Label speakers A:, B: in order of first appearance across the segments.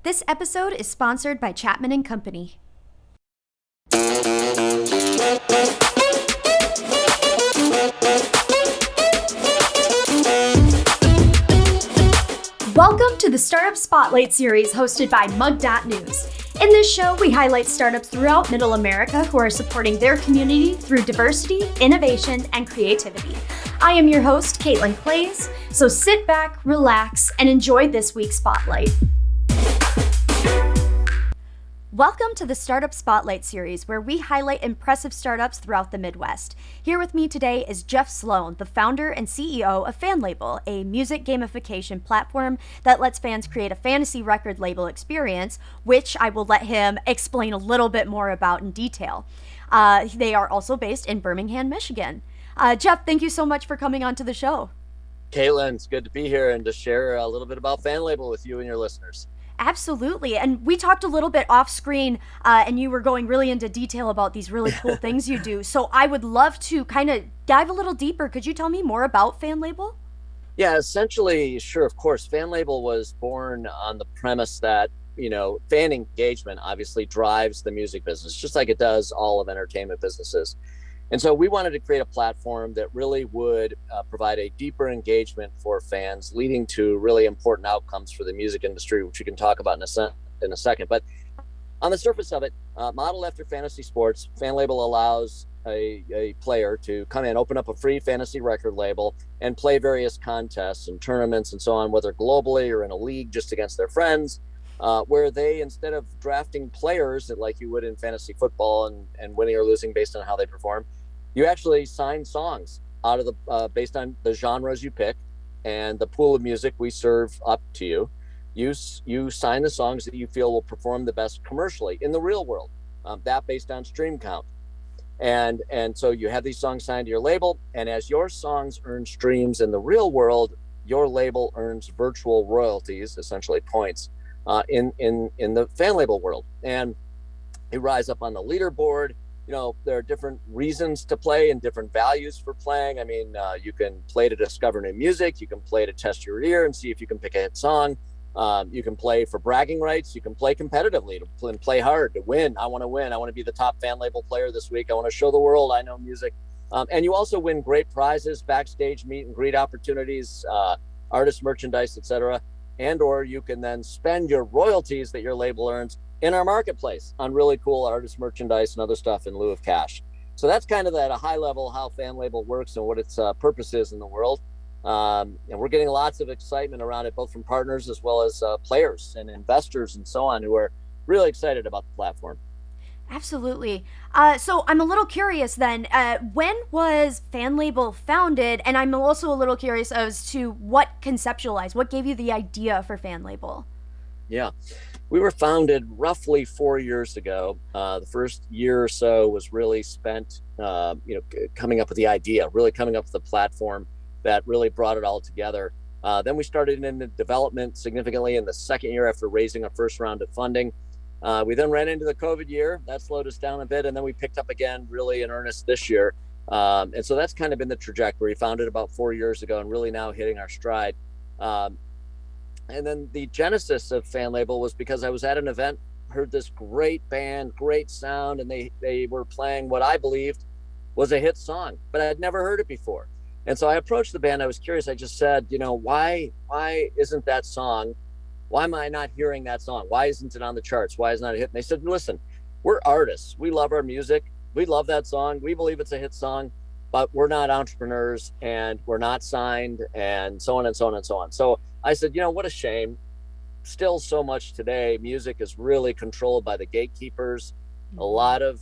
A: This episode is sponsored by Chapman and Company. Welcome to the Startup Spotlight series hosted by Mug.News. In this show, we highlight startups throughout Middle America who are supporting their community through diversity, innovation, and creativity. I am your host, Caitlin Clays, so sit back, relax, and enjoy this week's Spotlight. Welcome to the Startup Spotlight series, where we highlight impressive startups throughout the Midwest. Here with me today is Jeff Sloan, the founder and CEO of FanLabel, a music gamification platform that lets fans create a fantasy record label experience, which I will let him explain a little bit more about in detail. They are also based in Birmingham, Michigan. Jeff, thank you so much for coming on to the show.
B: Caitlin, it's good to be here and to share a little bit about FanLabel with you and your listeners.
A: Absolutely. And we talked a little bit off screen and you were going really into detail about these really cool things you do. So I would love to kind of dive a little deeper. Could you tell me more about FanLabel?
B: Yeah, essentially, sure, of course. FanLabel was born on the premise that, fan engagement obviously drives the music business, just like it does all of entertainment businesses. And so we wanted to create a platform that really would provide a deeper engagement for fans, leading to really important outcomes for the music industry, which we can talk about in a second. But on the surface of it, modeled after fantasy sports, FanLabel allows a player to come in, open up a free fantasy record label, and play various contests and tournaments and so on, whether globally or in a league just against their friends, where they, instead of drafting players like you would in fantasy football and winning or losing based on how they perform, you actually sign songs out of the based on the genres you pick and the pool of music we serve up to you. You sign the songs that you feel will perform the best commercially in the real world, that based on stream count. And so you have these songs signed to your label, and as your songs earn streams in the real world, your label earns virtual royalties, essentially points, in the FanLabel world. And you rise up on the leaderboard. There are different reasons to play and different values for playing. I mean, you can play to discover new music. You can play to test your ear and see if you can pick a hit song. You can play for bragging rights. You can play competitively to play hard, to win. I want to win. I want to be the top FanLabel player this week. I want to show the world I know music. And you also win great prizes, backstage meet and greet opportunities, artist merchandise, etc. And or you can then spend your royalties that your label earns in our marketplace on really cool artist merchandise and other stuff in lieu of cash. So that's kind of at a high level how FanLabel works and what its purpose is in the world. And we're getting lots of excitement around it, both from partners as well as players and investors and so on, who are really excited about the platform.
A: Absolutely. So I'm a little curious then, when was FanLabel founded? And I'm also a little curious as to what gave you the idea for FanLabel?
B: Yeah. We were founded roughly 4 years ago. The first year or so was really spent, coming up with the idea, really coming up with the platform that really brought it all together. Then we started into development significantly in the second year after raising our first round of funding. We then ran into the COVID year. That slowed us down a bit. And then we picked up again really in earnest this year. And so that's kind of been the trajectory. Founded about 4 years ago and really now hitting our stride. And then the genesis of FanLabel was because I was at an event, heard this great band, great sound, and they were playing what I believed was a hit song, but I had never heard it before. And so I approached the band. I was curious. I just said, why isn't that song? Why am I not hearing that song? Why isn't it on the charts? Why isn't it a hit? And they said, listen, we're artists. We love our music. We love that song. We believe it's a hit song, but we're not entrepreneurs and we're not signed and so on and so on and so on. So I said, what a shame. Still so much today, music is really controlled by the gatekeepers, a lot of,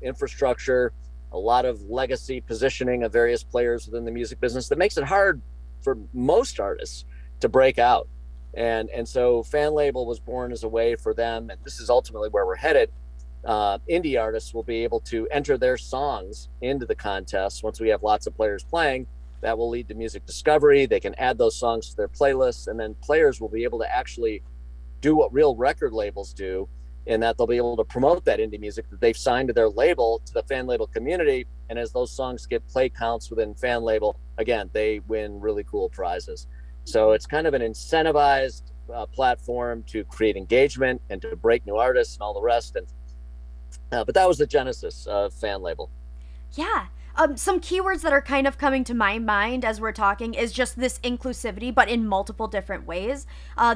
B: infrastructure, a lot of legacy positioning of various players within the music business that makes it hard for most artists to break out. And so FanLabel was born as a way for them, and this is ultimately where we're headed. Indie artists will be able to enter their songs into the contest once we have lots of players playing. That will lead to music discovery. They can add those songs to their playlists, and then players will be able to actually do what real record labels do, in that they'll be able to promote that indie music that they've signed to their label, to the FanLabel community. And as those songs get play counts within FanLabel, again, they win really cool prizes. So it's kind of an incentivized platform to create engagement and to break new artists and all the rest. And but that was the genesis of FanLabel.
A: Yeah. Some keywords that are kind of coming to my mind as we're talking is just this inclusivity, but in multiple different ways.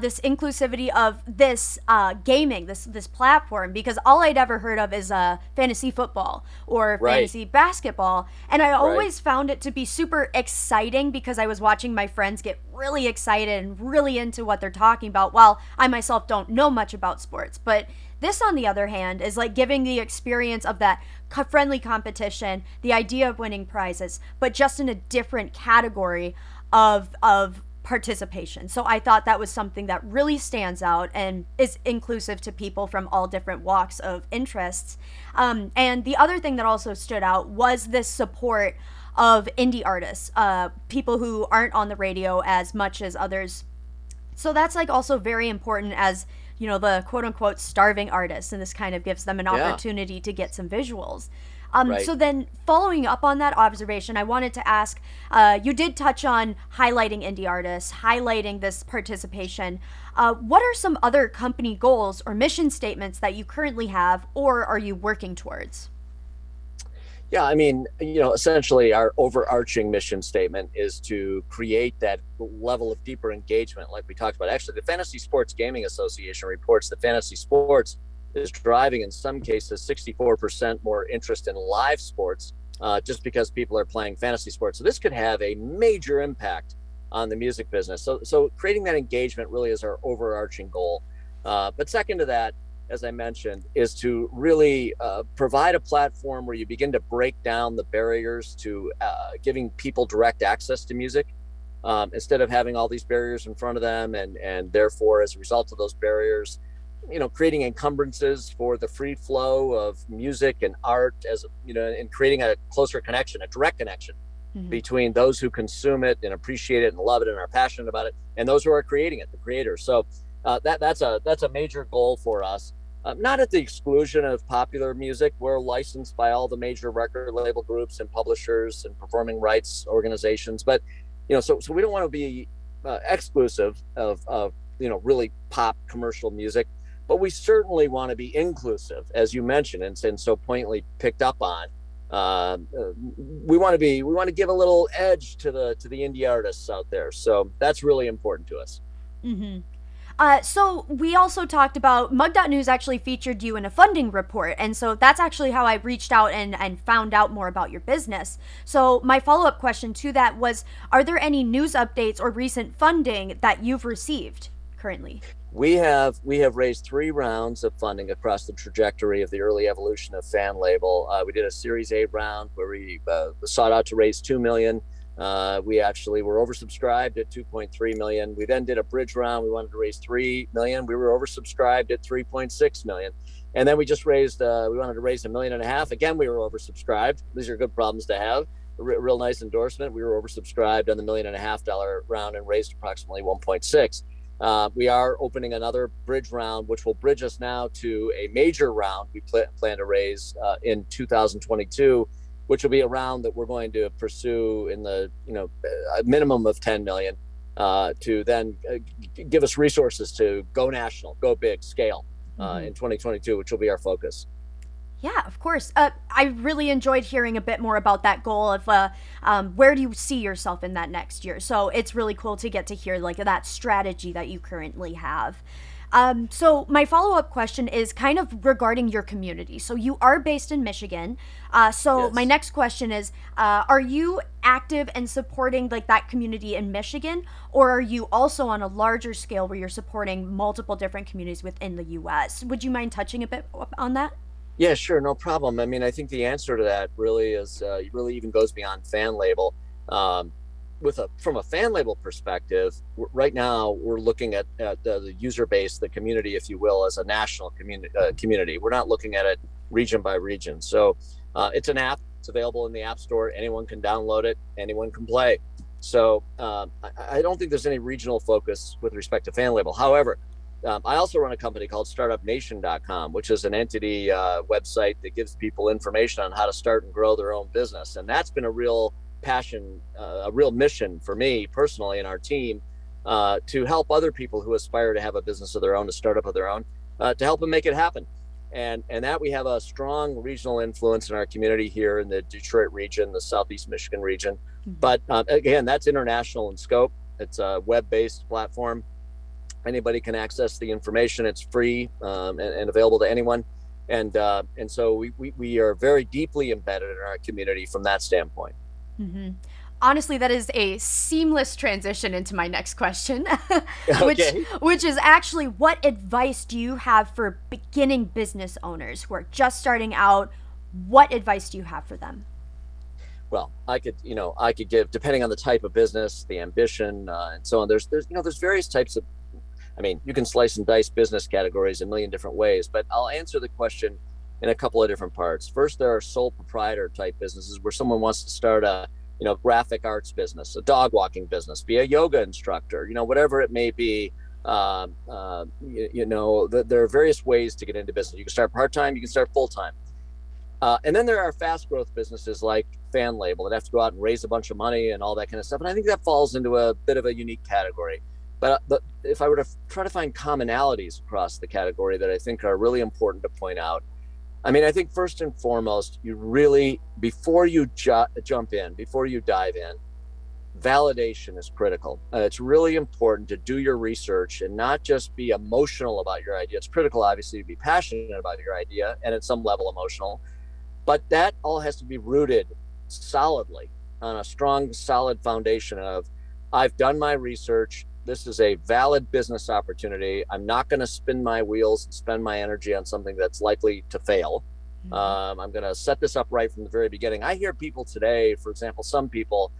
A: This inclusivity of this gaming, this platform, because all I'd ever heard of is fantasy football or
B: Right,
A: fantasy basketball, and I
B: right.
A: always found it to be super exciting because I was watching my friends get really excited and really into what they're talking about, while I myself don't know much about sports, but this, on the other hand, is like giving the experience of that friendly competition, the idea of winning prizes, but just in a different category of participation. So I thought that was something that really stands out and is inclusive to people from all different walks of interests. And the other thing that also stood out was this support of indie artists, people who aren't on the radio as much as others. So that's like also very important as, you know, the quote unquote starving artists, and this kind of gives them an
B: Yeah,
A: opportunity to get some visuals.
B: right.
A: So then, following up on that observation, I wanted to ask, you did touch on highlighting indie artists, highlighting this participation. What are some other company goals or mission statements that you currently have or are you working towards?
B: Yeah, I mean, essentially our overarching mission statement is to create that level of deeper engagement, like we talked about. Actually, the Fantasy Sports Gaming Association reports that fantasy sports is driving, in some cases, 64% more interest in live sports, just because people are playing fantasy sports. So this could have a major impact on the music business. So creating that engagement really is our overarching goal. But second to that, as I mentioned, is to really provide a platform where you begin to break down the barriers to giving people direct access to music, instead of having all these barriers in front of them, and therefore, as a result of those barriers, creating encumbrances for the free flow of music and art, as and creating a closer connection, a direct connection
A: Mm-hmm.
B: between those who consume it and appreciate it and love it and are passionate about it, and those who are creating it, the creators. So that's a major goal for us. Not at the exclusion of popular music. We're licensed by all the major record label groups and publishers and performing rights organizations, but so we don't want to be exclusive of really pop commercial music, but we certainly want to be inclusive, as you mentioned, and so pointedly picked up on. We want to give a little edge to the indie artists out there. So that's really important to us.
A: Mm-hmm. So we also talked about Mug.News actually featured you in a funding report, and so that's actually how I reached out and found out more about your business. So my follow-up question to that was, are there any news updates or recent funding that you've received currently?
B: We have raised 3 rounds of funding across the trajectory of the early evolution of FanLabel. We did a Series A round where we sought out to raise 2 million. We actually were oversubscribed at 2.3 million. We then did a bridge round. We wanted to raise 3 million. We were oversubscribed at 3.6 million. And then we just raised, we wanted to raise 1.5 million. Again, we were oversubscribed. These are good problems to have. Real nice endorsement. We were oversubscribed on the $1.5 million round and raised approximately 1.6. We are opening another bridge round, which will bridge us now to a major round we plan to raise in 2022, which will be a round that we're going to pursue in the a minimum of 10 million, to then give us resources to go national, go big, scale
A: Mm-hmm.
B: in 2022, which will be our focus.
A: Yeah, of course. I really enjoyed hearing a bit more about that goal of where do you see yourself in that next year. So it's really cool to get to hear like that strategy that you currently have. So my follow-up question is kind of regarding your community. So you are based in Michigan. So my
B: Yes.
A: next question is, are you active and supporting like that community in Michigan, or are you also on a larger scale where you're supporting multiple different communities within the U.S.? Would you mind touching a bit on that?
B: Yeah, sure, no problem. I mean, I think the answer to that really is really even goes beyond FanLabel. Um, from a FanLabel perspective, right now we're looking at the user base, the community, if you will, as a national community. We're not looking at it region by region. So it's an app. It's available in the App Store. Anyone can download it. Anyone can play. So I don't think there's any regional focus with respect to FanLabel. However, I also run a company called StartupNation.com, which is an entity website that gives people information on how to start and grow their own business. And that's been a real passion, a real mission for me personally and our team, to help other people who aspire to have a business of their own, to start up of their own, to help them make it happen. And that we have a strong regional influence in our community here in the Detroit region, the Southeast Michigan region. But again, that's international in scope. It's a web-based platform. Anybody can access the information. It's free and available to anyone. And so we are very deeply embedded in our community from that standpoint.
A: Mm-hmm. Honestly, that is a seamless transition into my next question,
B: Okay.
A: which is actually, what advice do you have for beginning business owners who are just starting out? What advice do you have for them?
B: Well, I could give, depending on the type of business, the ambition, and so on. There's various types of, I mean, you can slice and dice business categories a million different ways, but I'll answer the question in a couple of different parts. First, there are sole proprietor type businesses where someone wants to start a graphic arts business, a dog walking business, be a yoga instructor, whatever it may be. There are various ways to get into business. You can start part-time, you can start full-time. And then there are fast growth businesses like FanLabel that have to go out and raise a bunch of money and all that kind of stuff. And I think that falls into a bit of a unique category. But if I were to try to find commonalities across the category that I think are really important to point out, I mean, I think first and foremost, you really, before you jump in, before you dive in, validation is critical. It's really important to do your research and not just be emotional about your idea. It's critical, obviously, to be passionate about your idea and at some level emotional, but that all has to be rooted solidly on a strong, solid foundation of, I've done my research. This is a valid business opportunity. I'm not going to spin my wheels and spend my energy on something that's likely to fail. I'm going to set this up right from the very beginning. I hear people today, for example, some people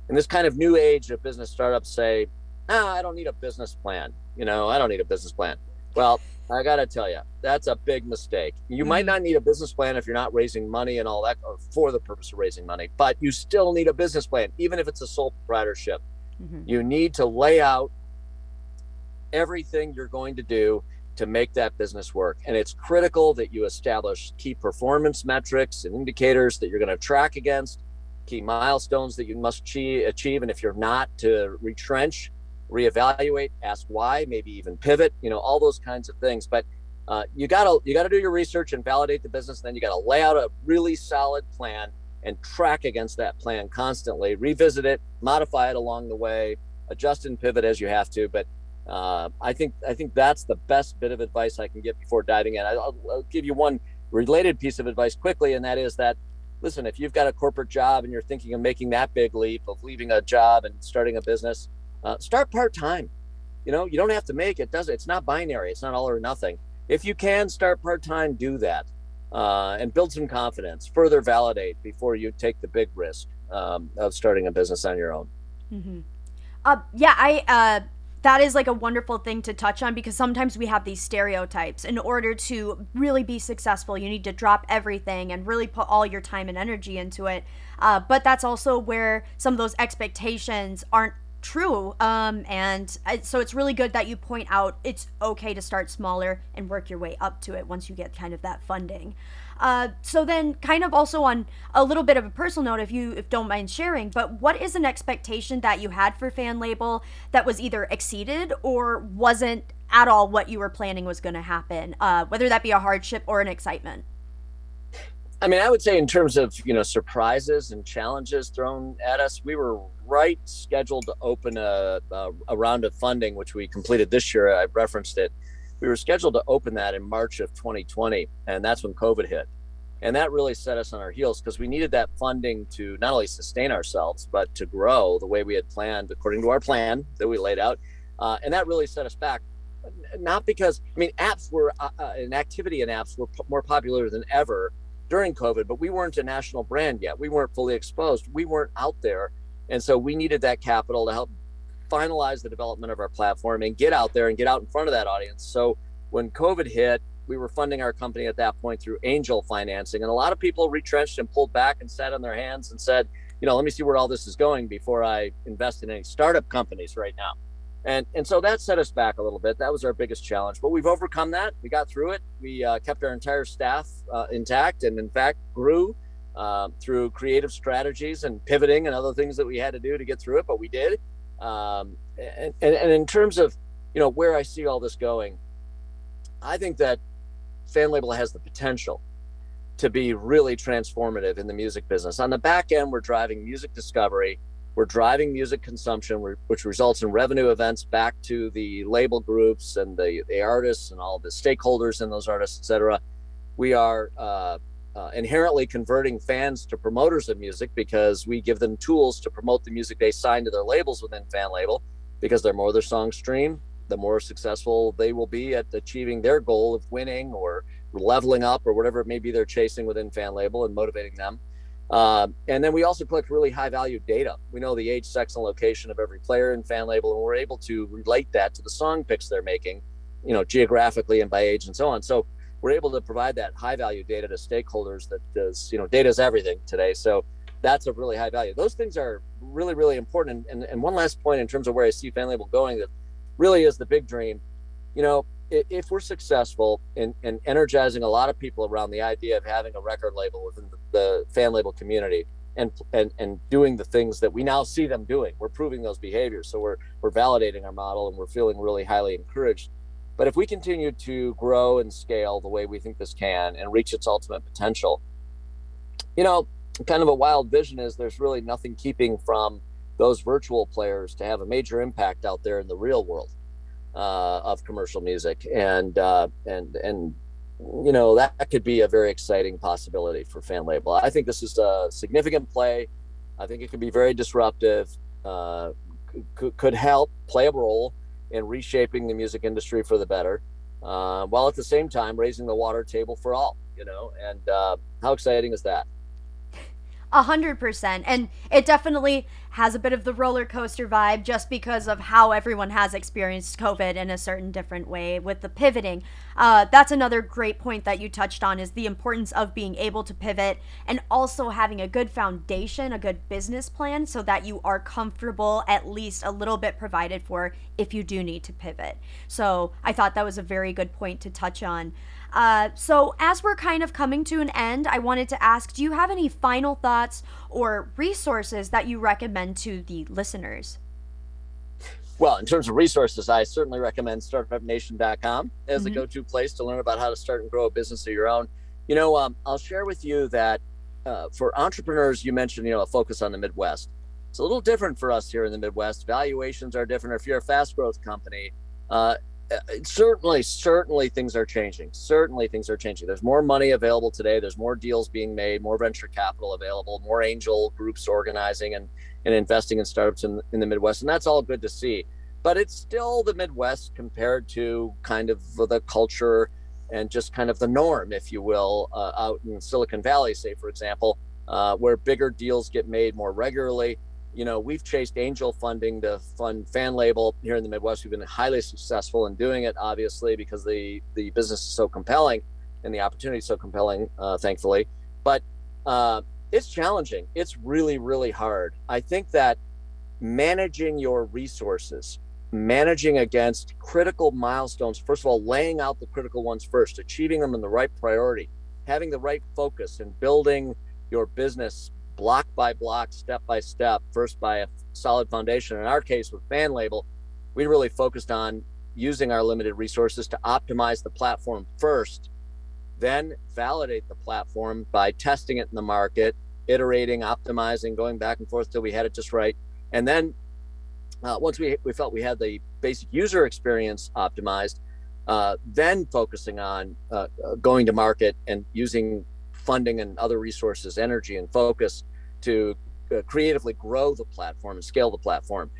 B: in this kind of new age of business startups say, I don't need a business plan. I don't need a business plan. Well, I got to tell you, that's a big mistake. You might not need a business plan if you're not raising money and all that, or for the purpose of raising money, but you still need a business plan, even if it's a sole proprietorship. You need to lay out everything you're going to do to make that business work. And it's critical that you establish key performance metrics and indicators that you're going to track against, key milestones that you must achieve. And if you're not, to retrench, reevaluate, ask why, maybe even pivot, all those kinds of things. But you gotta do your research and validate the business. And then you got to lay out a really solid plan and track against that plan constantly, revisit it, modify it along the way, adjust and pivot as you have to. But I think that's the best bit of advice I can give before diving in. I'll give you one related piece of advice quickly, and that is that, listen, if you've got a corporate job and you're thinking of making that big leap of leaving a job and starting a business, start part-time. You don't have to make it. It's not binary. It's not all or nothing. If you can start part-time, do that. And build some confidence, further validate before you take the big risk of starting a business on your own.
A: That is like a wonderful thing to touch on, because sometimes we have these stereotypes. In order to really be successful, you need to drop everything and really put all your time and energy into it. But that's also where some of those expectations aren't true. So it's really good that you point out it's okay to start smaller and work your way up to it once you get kind of that funding. So then, kind of also on a little bit of a personal note, if don't mind sharing, but what is an expectation that you had for FanLabel that was either exceeded or wasn't at all what you were planning was going to happen, whether that be a hardship or an excitement?
B: I mean, I would say in terms of, surprises and challenges thrown at us, we were right scheduled to open a round of funding, which we completed this year. I referenced it. We were scheduled to open that in March of 2020, and that's when COVID hit. And that really set us on our heels, because we needed that funding to not only sustain ourselves, but to grow the way we had planned, according to our plan that we laid out. And that really set us back. Not because, apps were, and activity in apps were more popular than ever during COVID, but we weren't a national brand yet. We weren't fully exposed. We weren't out there. And so we needed that capital to help finalize the development of our platform and get out there and get out in front of that audience. So when COVID hit, we were funding our company at that point through angel financing. And a lot of people retrenched and pulled back and sat on their hands and said, let me see where all this is going before I invest in any startup companies right now. And so that set us back a little bit. That was our biggest challenge, but we've overcome that. We got through it. We kept our entire staff intact, and in fact grew through creative strategies and pivoting and other things that we had to do to get through it, but we did. And in terms of, where I see all this going, I think that FanLabel has the potential to be really transformative in the music business. On the back end, we're driving music discovery, we're driving music consumption, which results in revenue events back to the label groups and the artists and all the stakeholders in those artists, et cetera. We are inherently converting fans to promoters of music because we give them tools to promote the music they sign to their labels within FanLabel, because the more their songs stream, the more successful they will be at achieving their goal of winning or leveling up or whatever it may be they're chasing within FanLabel and motivating them. And then we also collect really high value data. We know the age, sex, and location of every player in FanLabel, and we're able to relate that to the song picks they're making, geographically and by age and so on. So we're able to provide that high value data to stakeholders that does, data is everything today. So that's a really high value. Those things are really, really important. And one last point in terms of where I see FanLabel going, that really is the big dream. If we're successful in energizing a lot of people around the idea of having a record label within the FanLabel community and doing the things that we now see them doing, we're proving those behaviors. So we're validating our model and we're feeling really highly encouraged. But if we continue to grow and scale the way we think this can and reach its ultimate potential, kind of a wild vision is there's really nothing keeping from those virtual players to have a major impact out there in the real world of commercial music, and that could be a very exciting possibility for FanLabel. I think this is a significant play. I think it could be very disruptive. Could help play a role in reshaping the music industry for the better, while at the same time raising the water table for all. And how exciting is that?
A: 100%. And it definitely has a bit of the roller coaster vibe just because of how everyone has experienced COVID in a certain different way with the pivoting. That's another great point that you touched on, is the importance of being able to pivot and also having a good foundation, a good business plan, so that you are comfortable, at least a little bit provided for if you do need to pivot. So I thought that was a very good point to touch on. So as we're kind of coming to an end, I wanted to ask, do you have any final thoughts or resources that you recommend to the listeners?
B: Well, in terms of resources, I certainly recommend startupnation.com as the
A: Mm-hmm.
B: go-to place to learn about how to start and grow a business of your own. I'll share with you that for entrepreneurs, you mentioned, a focus on the Midwest. It's a little different for us here in the Midwest. Valuations are different. If you're a fast growth company, certainly things are changing. Certainly things are changing. There's more money available today. There's more deals being made, more venture capital available, more angel groups organizing and investing in startups in the Midwest. And that's all good to see. But it's still the Midwest compared to kind of the culture and just kind of the norm, if you will, out in Silicon Valley, say, for example, where bigger deals get made more regularly. We've chased angel funding to fund FanLabel here in the Midwest. We've been highly successful in doing it, obviously, because the business is so compelling and the opportunity is so compelling, thankfully. But it's challenging. It's really, really hard. I think that managing your resources, managing against critical milestones, first of all, laying out the critical ones first, achieving them in the right priority, having the right focus, and building your business block by block, step by step, first by a solid foundation. In our case with FanLabel, we really focused on using our limited resources to optimize the platform first, then validate the platform by testing it in the market, iterating, optimizing, going back and forth till we had it just right. And then once we felt we had the basic user experience optimized, then focusing on going to market and using funding and other resources, energy and focus to creatively grow the platform and scale the platform.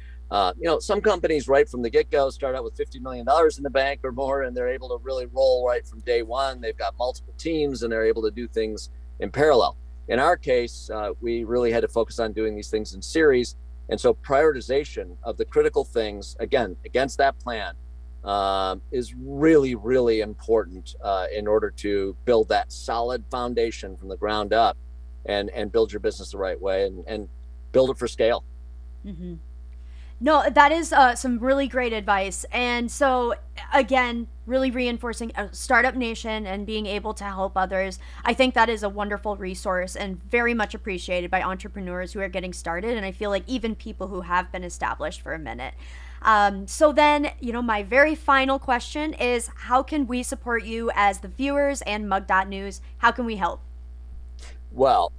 B: Some companies right from the get-go start out with $50 million in the bank or more, and they're able to really roll right from day one. They've got multiple teams and they're able to do things in parallel. In our case, we really had to focus on doing these things in series. And so prioritization of the critical things, again, against that plan, is really, really important in order to build that solid foundation from the ground up and build your business the right way and build it for scale.
A: Mm-hmm. No, that is some really great advice. And so, again, really reinforcing Startup Nation and being able to help others. I think that is a wonderful resource and very much appreciated by entrepreneurs who are getting started. And I feel like even people who have been established for a minute. So then, my very final question is, how can we support you as the viewers and Mug.News? How can we help?
B: Well,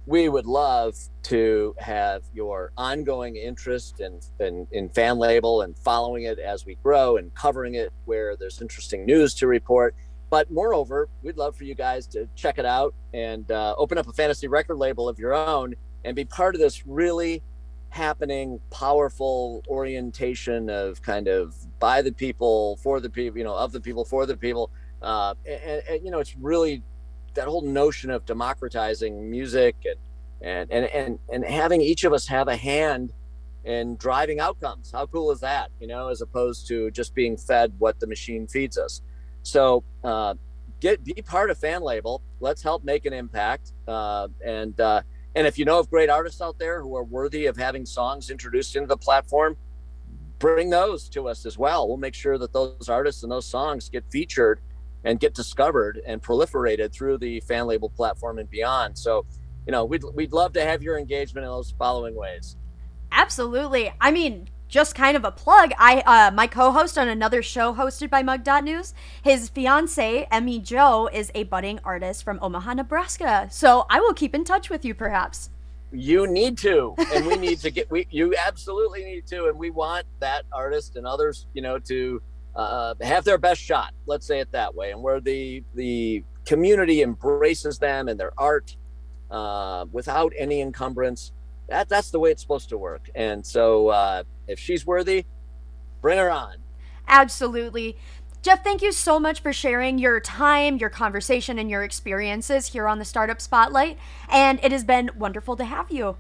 B: we would love to have your ongoing interest in FanLabel and following it as we grow and covering it where there's interesting news to report. But moreover, we'd love for you guys to check it out and open up a fantasy record label of your own and be part of this really happening, powerful orientation of kind of by the people, for the people, of the people, for the people. It's really that whole notion of democratizing music and having each of us have a hand in driving outcomes. How cool is that? As opposed to just being fed what the machine feeds us. So be part of FanLabel. Let's help make an impact. And if you know of great artists out there who are worthy of having songs introduced into the platform, bring those to us as well. We'll make sure that those artists and those songs get featured and get discovered and proliferated through the FanLabel platform and beyond. So, we'd love to have your engagement in those following ways.
A: Absolutely. I mean, just kind of a plug. My co-host on another show hosted by Mug.News, his fiance, Emmy Jo, is a budding artist from Omaha, Nebraska. So I will keep in touch with you perhaps.
B: You need to, and we need to you absolutely need to. And we want that artist and others, to have their best shot, let's say it that way, and where the community embraces them and their art without any encumbrance. That's the way it's supposed to work. And so if she's worthy, bring her on.
A: Absolutely. Jeff, thank you so much for sharing your time, your conversation, and your experiences here on the Startup Spotlight, and it has been wonderful to have you.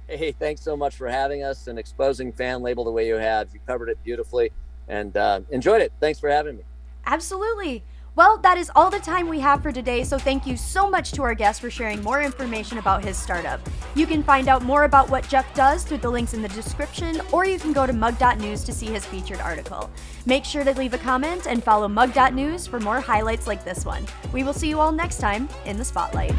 B: Hey, thanks so much for having us and exposing FanLabel the way you have. You covered it beautifully and enjoyed it. Thanks for having me.
A: Absolutely. Well, that is all the time we have for today, so thank you so much to our guest for sharing more information about his startup. You can find out more about what Jeff does through the links in the description, or you can go to Mug.News to see his featured article. Make sure to leave a comment and follow Mug.News for more highlights like this one. We will see you all next time in the Spotlight.